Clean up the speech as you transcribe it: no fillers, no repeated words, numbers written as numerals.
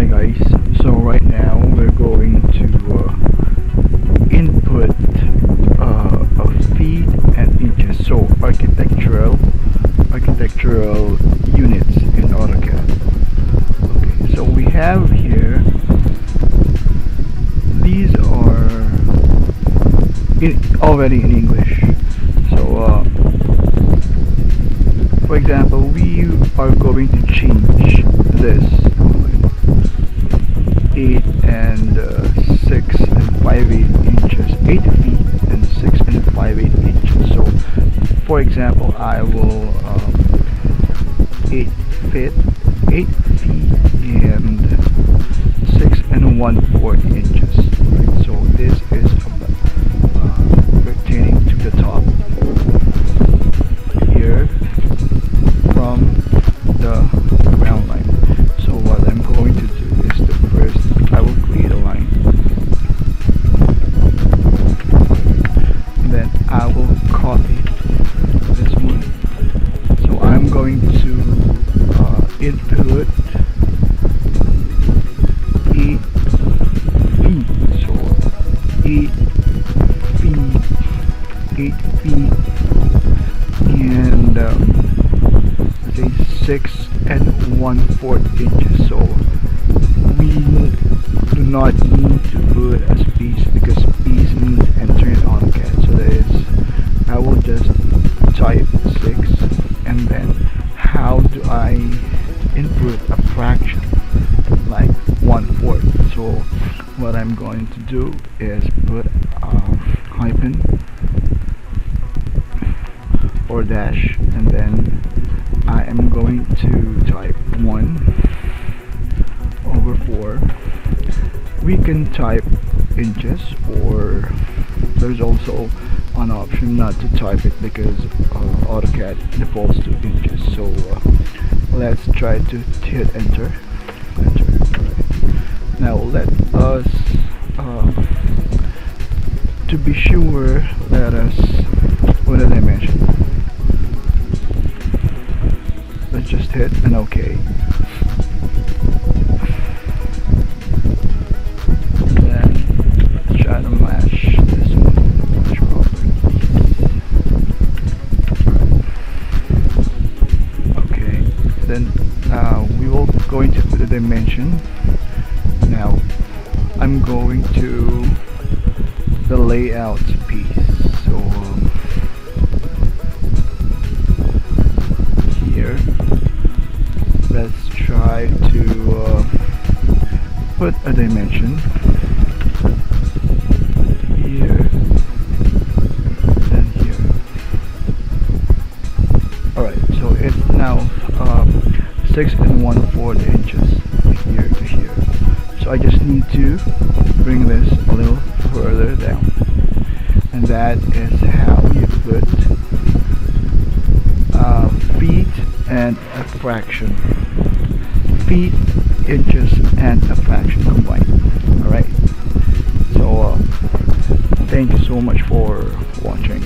guys, so right now we're going to input a feet and inches, so architectural units in AutoCAD. Okay, so we have here, these are already in English. So for example, we are going to change this 8 and 6 and 5/8 inches, 8 feet and 6 and 5/8 inches. So for example, I will 8 feet and 6 and 1/4 inches. Right? So this is pertaining to the top here from the ground line. So what I'm going to do is first I will create a line, and then I will copy this one. So I'm going to input 8 feet. So 8 feet and say 6 and 1/4 inches. So we do not need to put a space because space means enter in AutoCAD. So that is, I will just type 6, and then how do I input a fraction like 1/4? So what I'm going to do is put a hyphen or dash, and then I am going to type 1/4. We can type inches, or there's also an option not to type it because AutoCAD defaults to inches. So let's try to hit enter. Right. Now let us to be sure, let us, what did I mention? Let's just hit an OK. Then try to match this one properly. Okay, then we will go into the dimension. Now I'm going to the layout piece. So here, let's try to put a dimension here and here. Alright, so it's now 6 and 1/4 inches here to here. So I just need to bring this a little further down, and that is how you put feet and a fraction, feet, inches, and a fraction combined. Alright, so thank you so much for watching.